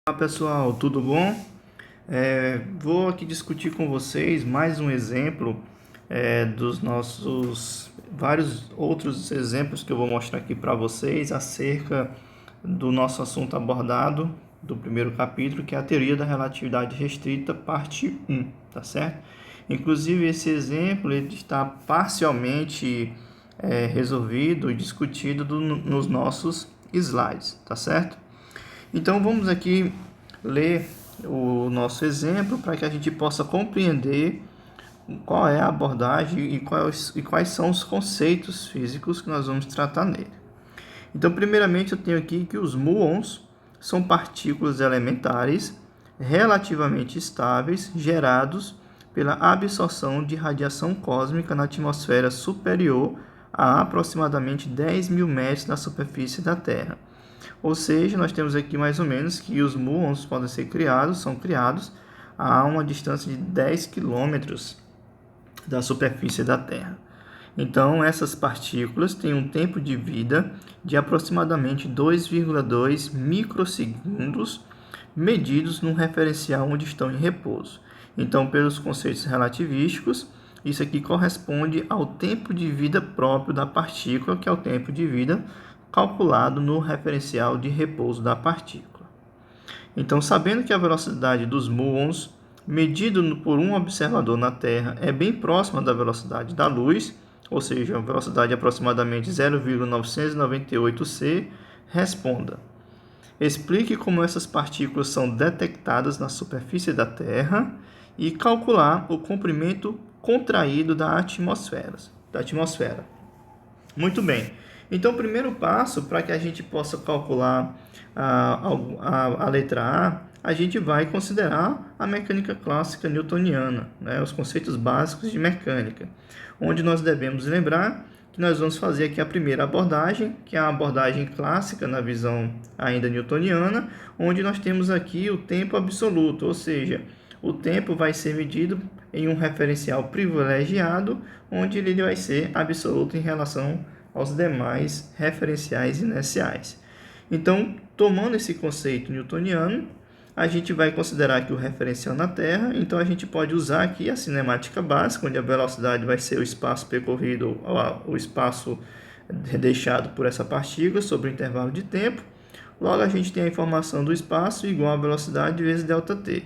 Olá pessoal, tudo bom? Vou aqui discutir com vocês mais um exemplo dos nossos vários outros exemplos que eu vou mostrar aqui para vocês acerca do nosso assunto abordado do primeiro capítulo, que é a teoria da relatividade restrita, parte 1, tá certo? Inclusive esse exemplo ele está parcialmente resolvido e discutido nos nossos slides, tá certo? Então vamos aqui ler o nosso exemplo para que a gente possa compreender qual é a abordagem e quais são os conceitos físicos que nós vamos tratar nele. Então, primeiramente, eu tenho aqui que os muons são partículas elementares relativamente estáveis gerados pela absorção de radiação cósmica na atmosfera superior a aproximadamente 10.000 metros da superfície da Terra. Ou seja, nós temos aqui mais ou menos que os muons podem ser criados, são criados a uma distância de 10 quilômetros da superfície da Terra. Então, essas partículas têm um tempo de vida de aproximadamente 2,2 microsegundos, medidos num referencial onde estão em repouso. Então, pelos conceitos relativísticos, isso aqui corresponde ao tempo de vida próprio da partícula, que é o tempo de vida calculado no referencial de repouso da partícula. Então, sabendo que a velocidade dos muons, medido por um observador na Terra, é bem próxima da velocidade da luz, ou seja, a velocidade é aproximadamente 0,998 c, responda. Explique como essas partículas são detectadas na superfície da Terra e calcular o comprimento contraído da atmosfera. Muito bem. Então, o primeiro passo para que a gente possa calcular a letra A gente vai considerar a mecânica clássica newtoniana, né, os conceitos básicos de mecânica, onde nós devemos lembrar que nós vamos fazer aqui a primeira abordagem, que é a abordagem clássica na visão ainda newtoniana, onde nós temos aqui o tempo absoluto, ou seja, o tempo vai ser medido em um referencial privilegiado, onde ele vai ser absoluto em relação aos demais referenciais inerciais. Então, tomando esse conceito newtoniano, a gente vai considerar que o referencial na Terra, então a gente pode usar aqui a cinemática básica, onde a velocidade vai ser o espaço percorrido, o espaço deixado por essa partícula sobre o intervalo de tempo. Logo, a gente tem a informação do espaço igual a velocidade vezes ΔT.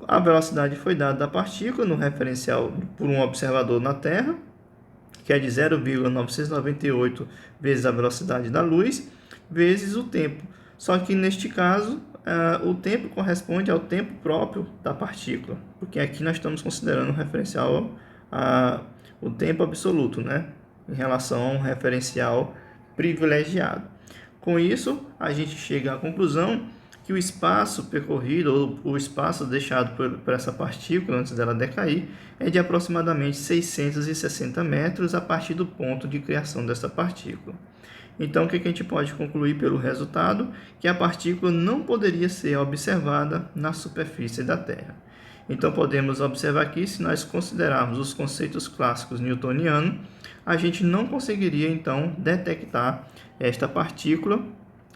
A velocidade foi dada da partícula no referencial por um observador na Terra, que é de 0,998 vezes a velocidade da luz, vezes o tempo. Só que neste caso, o tempo corresponde ao tempo próprio da partícula, porque aqui nós estamos considerando o referencial o tempo absoluto, né, em relação a um referencial privilegiado. Com isso, a gente chega à conclusão que o espaço percorrido, ou o espaço deixado por essa partícula antes dela decair, é de aproximadamente 660 metros a partir do ponto de criação dessa partícula. Então, o que a gente pode concluir pelo resultado? Que a partícula não poderia ser observada na superfície da Terra. Então, podemos observar aqui, se nós considerarmos os conceitos clássicos newtonianos, a gente não conseguiria, então, detectar esta partícula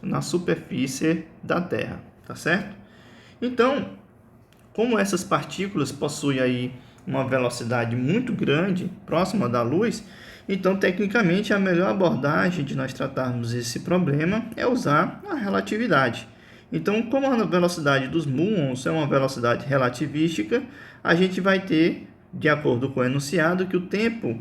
na superfície da Terra, tá certo? Então, como essas partículas possuem aí uma velocidade muito grande, próxima da luz, então, tecnicamente, a melhor abordagem de nós tratarmos esse problema é usar a relatividade. Então, como a velocidade dos muons é uma velocidade relativística, a gente vai ter, de acordo com o enunciado, que o tempo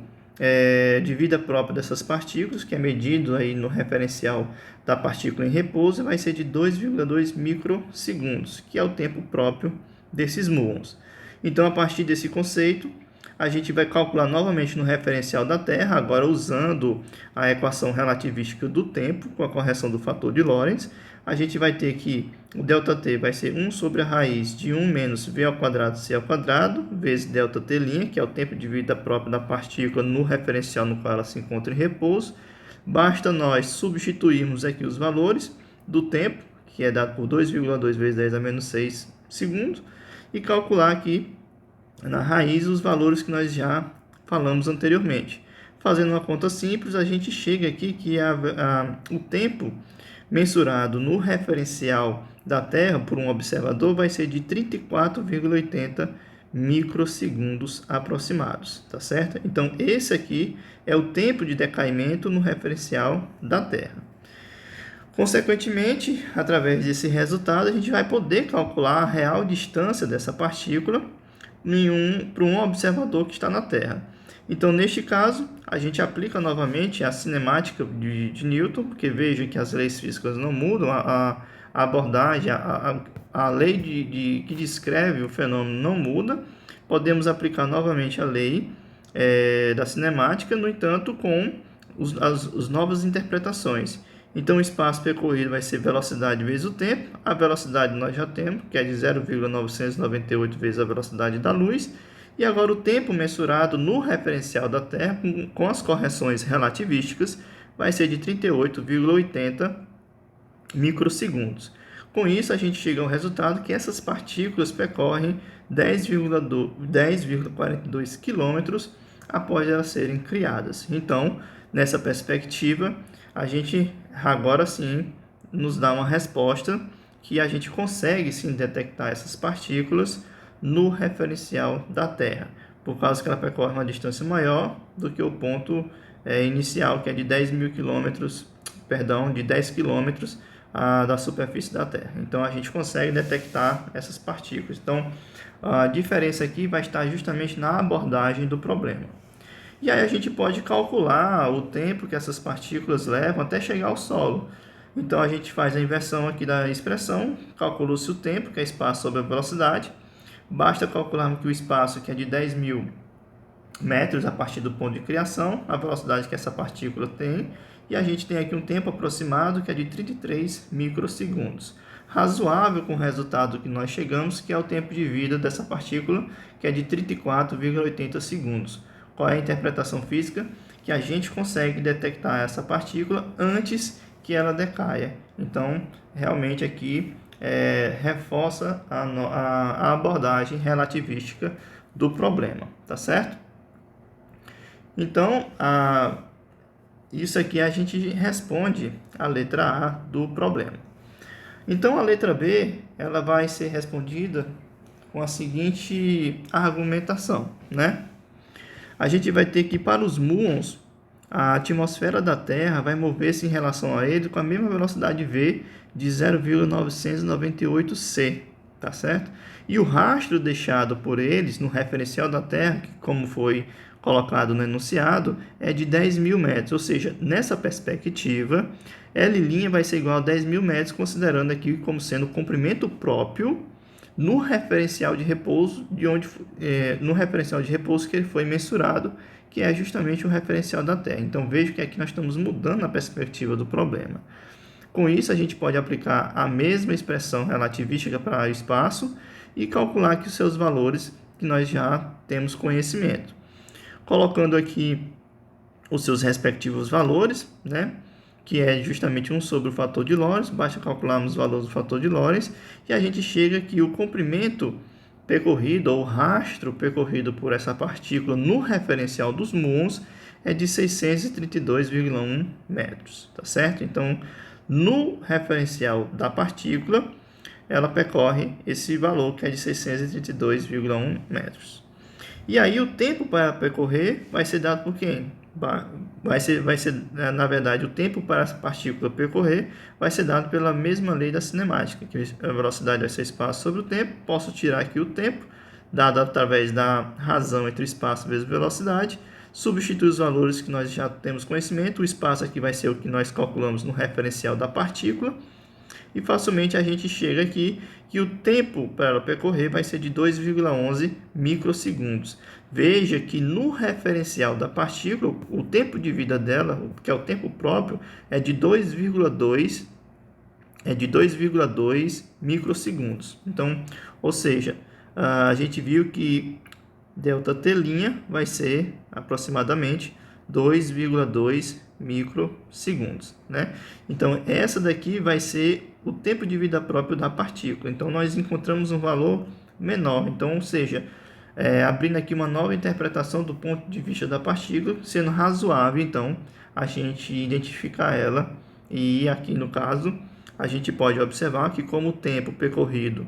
de vida própria dessas partículas, que é medido aí no referencial da partícula em repouso, vai ser de 2,2 microsegundos, que é o tempo próprio desses muons. Então, a partir desse conceito, a gente vai calcular novamente no referencial da Terra, agora usando a equação relativística do tempo, com a correção do fator de Lorentz. A gente vai ter que o ΔT vai ser 1 sobre a raiz de 1 menos V ao quadrado C ao quadrado, vezes ΔT', que é o tempo de vida próprio da partícula no referencial no qual ela se encontra em repouso. Basta nós substituirmos aqui os valores do tempo, que é dado por 2,2 vezes 10 a menos 6 segundos, e calcular aqui na raiz os valores que nós já falamos anteriormente. Fazendo uma conta simples, a gente chega aqui que o tempo mensurado no referencial da Terra por um observador vai ser de 34,80 microsegundos aproximados, tá certo? Então, esse aqui é o tempo de decaimento no referencial da Terra. Consequentemente, através desse resultado, a gente vai poder calcular a real distância dessa partícula para um observador que está na Terra. Então, neste caso, a gente aplica novamente a cinemática de Newton, porque veja que as leis físicas não mudam, a abordagem, a lei que descreve o fenômeno não muda. Podemos aplicar novamente a lei da cinemática, no entanto, com as novas interpretações. Então, o espaço percorrido vai ser velocidade vezes o tempo. A velocidade nós já temos, que é de 0,998 vezes a velocidade da luz. E agora o tempo mensurado no referencial da Terra, com as correções relativísticas, vai ser de 38,80 microsegundos. Com isso, a gente chega ao resultado que essas partículas percorrem 10,42 quilômetros após elas serem criadas. Então, nessa perspectiva, a gente agora sim nos dá uma resposta que a gente consegue sim detectar essas partículas no referencial da Terra, por causa que ela percorre uma distância maior do que o ponto inicial, que é de 10 quilômetros da superfície da Terra. Então, a gente consegue detectar essas partículas. Então, a diferença aqui vai estar justamente na abordagem do problema. E aí a gente pode calcular o tempo que essas partículas levam até chegar ao solo. Então, a gente faz a inversão aqui da expressão, calcula-se o tempo, que é espaço sobre a velocidade. Basta calcularmos que o espaço, que é de 10.000 metros a partir do ponto de criação, a velocidade que essa partícula tem, e a gente tem aqui um tempo aproximado que é de 33 microsegundos. Razoável com o resultado que nós chegamos, que é o tempo de vida dessa partícula, que é de 34,80 segundos. Qual é a interpretação física? Que a gente consegue detectar essa partícula antes que ela decaia. Então, realmente aqui reforça a abordagem relativística do problema, tá certo? Então, isso aqui a gente responde a letra A do problema. Então, a letra B ela vai ser respondida com a seguinte argumentação, né? A gente vai ter que, para os muons, a atmosfera da Terra vai mover-se em relação a ele com a mesma velocidade v de 0,998 c, tá certo? E o rastro deixado por eles no referencial da Terra, que como foi colocado no enunciado, é de 10.000 metros, ou seja, nessa perspectiva, L' vai ser igual a 10.000 metros, considerando aqui como sendo o comprimento próprio no referencial de repouso no referencial de repouso que ele foi mensurado, que é justamente o referencial da Terra. Então veja que aqui nós estamos mudando a perspectiva do problema. Com isso, a gente pode aplicar a mesma expressão relativística para o espaço e calcular aqui os seus valores que nós já temos conhecimento. Colocando aqui os seus respectivos valores, né? Que é justamente 1 sobre o fator de Lorentz, basta calcularmos os valores do fator de Lorentz, e a gente chega que o comprimento percorrido, ou o rastro percorrido por essa partícula no referencial dos muons, é de 632,1 metros, tá certo? Então, no referencial da partícula, ela percorre esse valor, que é de 632,1 metros. E aí, o tempo para percorrer vai ser dado por quem? Vai ser, na verdade, o tempo para essa partícula percorrer vai ser dado pela mesma lei da cinemática, que a velocidade vai ser espaço sobre o tempo. Posso tirar aqui o tempo, dado através da razão entre espaço vezes velocidade, substituir os valores que nós já temos conhecimento. O espaço aqui vai ser o que nós calculamos no referencial da partícula, e facilmente a gente chega aqui que o tempo para ela percorrer vai ser de 2,11 microsegundos. Veja que no referencial da partícula, o tempo de vida dela, que é o tempo próprio, é de 2,2 microsegundos. Então, ou seja, a gente viu que ΔT' vai ser aproximadamente 2,2 microsegundos, né? Então, essa daqui vai ser o tempo de vida próprio da partícula. Então, nós encontramos um valor menor. Então, ou seja, abrindo aqui uma nova interpretação do ponto de vista da partícula, sendo razoável, então, a gente identificar ela e aqui, no caso, a gente pode observar que como o tempo percorrido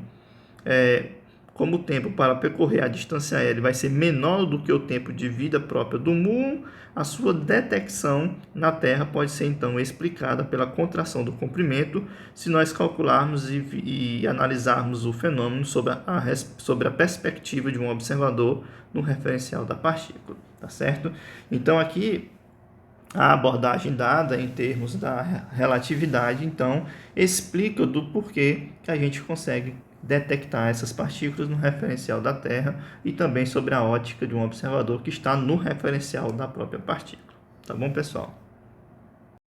como o tempo para percorrer a distância aérea vai ser menor do que o tempo de vida própria do muon, a sua detecção na Terra pode ser então explicada pela contração do comprimento, se nós calcularmos e analisarmos o fenômeno sobre a perspectiva de um observador no referencial da partícula, tá certo? Então aqui a abordagem dada em termos da relatividade, então, explica do porquê que a gente consegue detectar essas partículas no referencial da Terra e também sobre a ótica de um observador que está no referencial da própria partícula. Tá bom, pessoal?